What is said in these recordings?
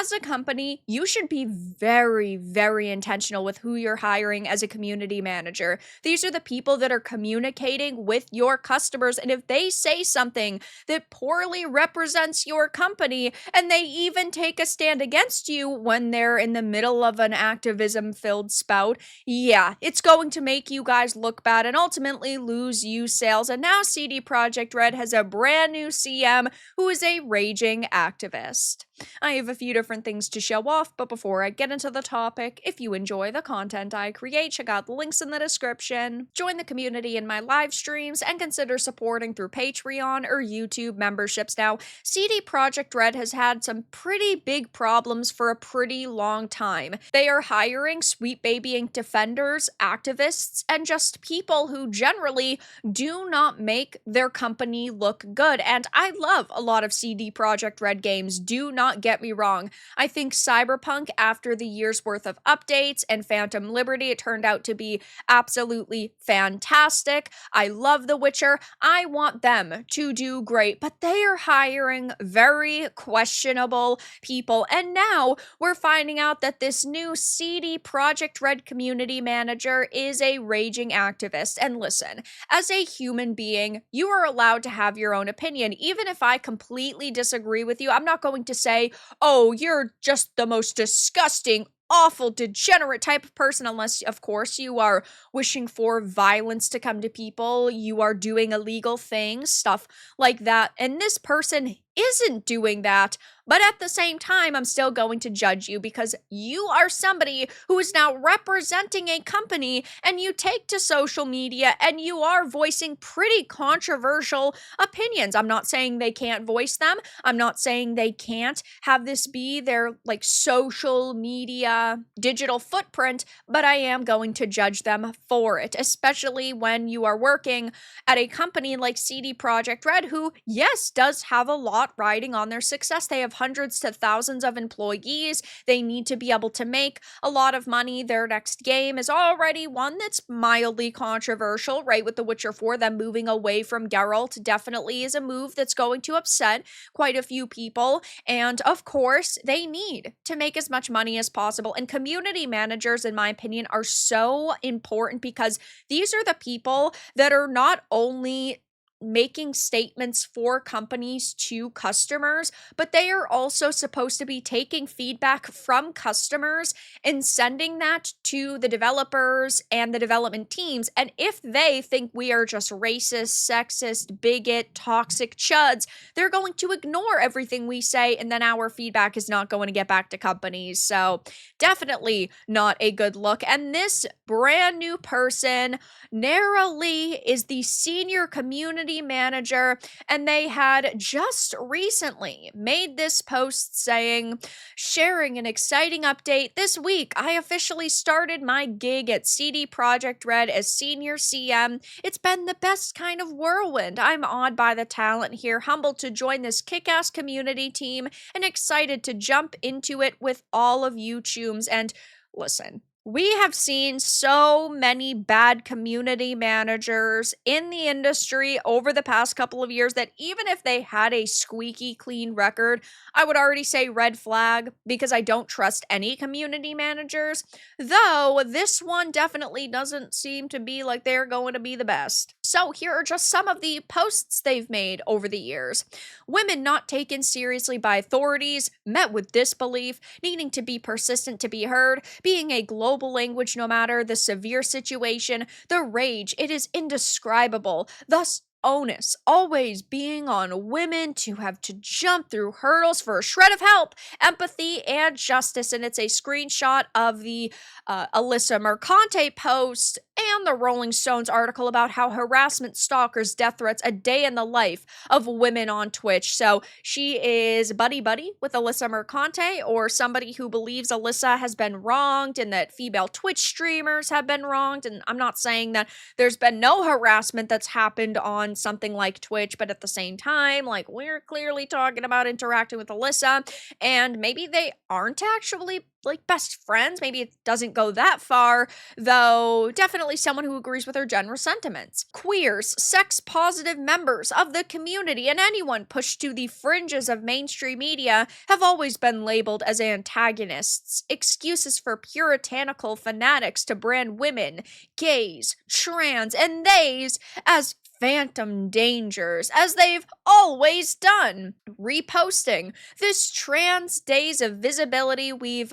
as a company, you should be very, very intentional with who you're hiring as a community manager. These are the people that are communicating with your customers. And if they say something that poorly represents your company and they even take a stand against you when they're in the middle of an activism filled spout, yeah, it's going to make you guys look bad and ultimately lose you sales. And now CD Projekt Red has a brand new CM who is a raging activist. I have a few different things to show off, but before I get into the topic, if you enjoy the content I create, check out the links in the description, join the community in my live streams, and consider supporting through Patreon or YouTube memberships. Now, CD Projekt Red has had some pretty big problems for a pretty long time. They are hiring sweet babying defenders, activists, and just people who generally do not make their company look good. And I love a lot of CD Projekt Red games, do not get me wrong. I think Cyberpunk, after the year's worth of updates and Phantom Liberty, it turned out to be absolutely fantastic. I love The Witcher. I want them to do great, but they are hiring very questionable people. And now we're finding out that this new CD Projekt Red community manager is a raging activist. And listen, as a human being, you are allowed to have your own opinion. Even if I completely disagree with you, I'm not going to say, oh, you're just the most disgusting, awful, degenerate type of person, unless, of course, you are wishing for violence to come to people, you are doing illegal things, stuff like that. And this person isn't doing that. But at the same time, I'm still going to judge you because you are somebody who is now representing a company and you take to social media and you are voicing pretty controversial opinions. I'm not saying they can't voice them. I'm not saying they can't have this be their social media digital footprint, but I am going to judge them for it, especially when you are working at a company like CD Projekt Red, who, yes, does have a lot riding on their success. They have hundreds to thousands of employees. They need to be able to make a lot of money. Their next game is already one that's mildly controversial, right? With The Witcher 4, them moving away from Geralt definitely is a move that's going to upset quite a few people. And of course, they need to make as much money as possible. And community managers, in my opinion, are so important because these are the people that are not only making statements for companies to customers, but they are also supposed to be taking feedback from customers and sending that to the developers and the development teams. And if they think we are just racist, sexist, bigot, toxic chuds, they're going to ignore everything we say, and then our feedback is not going to get back to companies. So definitely not a good look. And this brand new person, Nara Lee, is the senior community manager, and they had just recently made this post saying, sharing an exciting update this week, I officially started my gig at CD Projekt Red as senior CM. It's been the best kind of whirlwind. I'm awed by the talent here, humbled to join this kick-ass community team, and excited to jump into it with all of you chooms. And listen, we have seen so many bad community managers in the industry over the past couple of years that even if they had a squeaky clean record, I would already say red flag because I don't trust any community managers, though this one definitely doesn't seem to be like they're going to be the best. So here are just some of the posts they've made over the years. Women not taken seriously by authorities, met with disbelief, needing to be persistent to be heard, being a global language no matter the severe situation, the rage, it is indescribable. Thus, onus always being on women to have to jump through hurdles for a shred of help, empathy, and justice. And it's a screenshot of the Alyssa Mercante post and the Rolling Stones article about how harassment, stalkers, death threats, a day in the life of women on Twitch. So she is buddy-buddy with Alyssa Mercante, or somebody who believes Alyssa has been wronged and that female Twitch streamers have been wronged. And I'm not saying that there's been no harassment that's happened on on something like Twitch, but at the same time, like, we're clearly talking about interacting with Alyssa, and maybe they aren't actually like best friends. Maybe it doesn't go that far, though definitely someone who agrees with her general sentiments. Queers, sex positive members of the community, and anyone pushed to the fringes of mainstream media have always been labeled as antagonists, excuses for puritanical fanatics to brand women, gays, trans, and theys as phantom dangers, as they've always done. Reposting this trans days of visibility, we've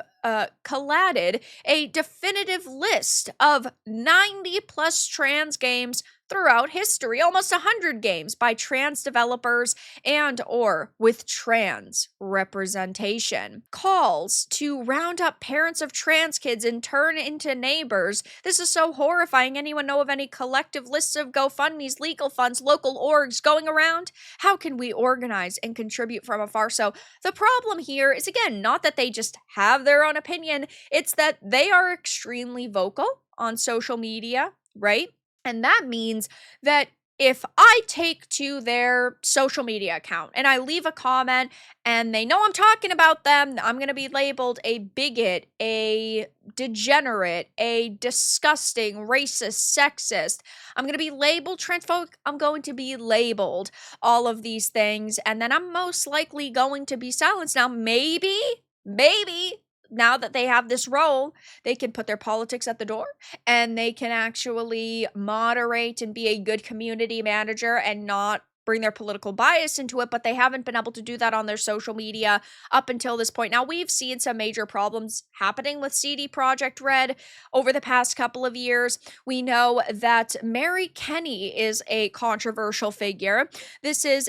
collated a definitive list of 90 plus trans games throughout history, almost 100 games by trans developers and or with trans representation. Calls to round up parents of trans kids and turn into neighbors. This is so horrifying. Anyone know of any collective lists of GoFundMe's, legal funds, local orgs going around? How can we organize and contribute from afar? So the problem here is, again, not that they just have their own opinion, it's that they are extremely vocal on social media, right? And that means that if I take to their social media account and I leave a comment and they know I'm talking about them, I'm going to be labeled a bigot, a degenerate, a disgusting, racist, sexist. I'm going to be labeled transphobic. I'm going to be labeled all of these things. And then I'm most likely going to be silenced. Now, maybe, now that they have this role, they can put their politics at the door and they can actually moderate and be a good community manager and not bring their political bias into it, but they haven't been able to do that on their social media up until this point. Now, we've seen some major problems happening with Projekt Red over the past couple of years. We know that Mary Kenny is a controversial figure. This is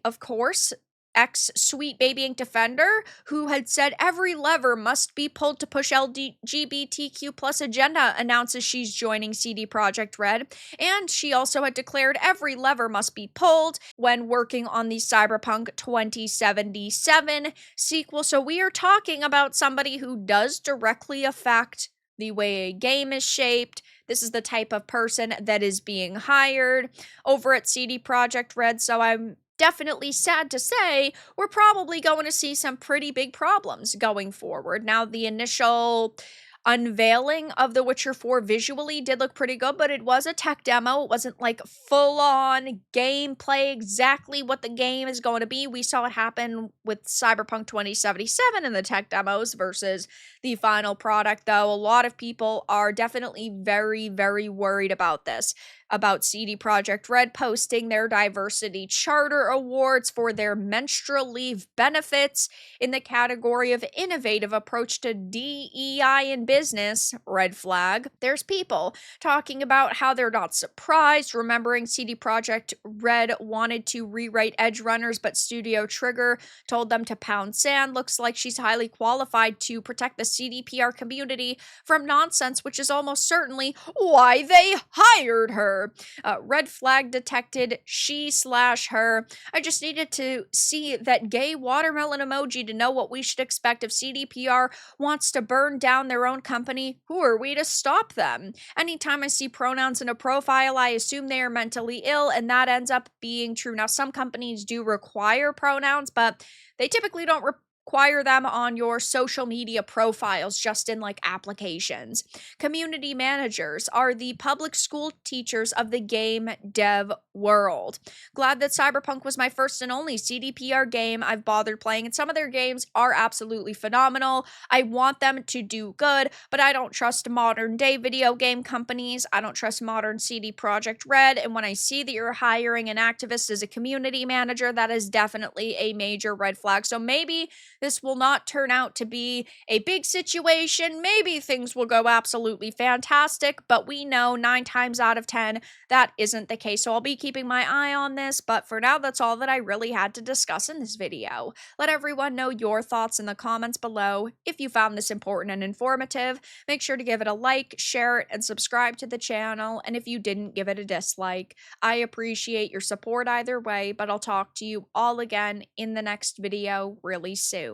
of course, ex-Sweet Baby Ink defender who had said every lever must be pulled to push LGBTQ plus agenda, announces she's joining Projekt Red. And she also had declared every lever must be pulled when working on the Cyberpunk 2077 sequel. So we are talking about somebody who does directly affect the way a game is shaped. This is the type of person that is being hired over at Projekt Red. So I'm definitely sad to say we're probably going to see some pretty big problems going forward. Now, the initial unveiling of The Witcher 4 visually did look pretty good, but it was a tech demo. It wasn't like full-on gameplay, exactly what the game is going to be. We saw it happen with Cyberpunk 2077 in the tech demos versus the final product, though. A lot of people are definitely very, very worried about this, about Projekt Red posting their diversity charter awards for their menstrual leave benefits in the category of innovative approach to DEI in business. Red flag. There's people talking about how they're not surprised, remembering Projekt Red wanted to rewrite Edge Runners, but Studio Trigger told them to pound sand. Looks like she's highly qualified to protect the CDPR community from nonsense, which is almost certainly why they hired her. Red flag detected, she/her. I just needed to see that gay watermelon emoji to know what we should expect if CDPR wants to burn down their own company. Who are we to stop them? Anytime I see pronouns in a profile, I assume they are mentally ill, and that ends up being true. Now, some companies do require pronouns, but they typically don't require them on your social media profiles, just in like applications. Community managers are the public school teachers of the game dev world. Glad that Cyberpunk was my first and only CDPR game I've bothered playing, and some of their games are absolutely phenomenal. I want them to do good, but I don't trust modern day video game companies. I don't trust modern Projekt Red, and when I see that you're hiring an activist as a community manager, that is definitely a major red flag. So maybe this will not turn out to be a big situation. Maybe things will go absolutely fantastic, but we know 9 times out of 10 that isn't the case. So I'll be keeping my eye on this, but for now, that's all that I really had to discuss in this video. Let everyone know your thoughts in the comments below. If you found this important and informative, make sure to give it a like, share it, and subscribe to the channel. And if you didn't, give it a dislike. I appreciate your support either way, but I'll talk to you all again in the next video really soon.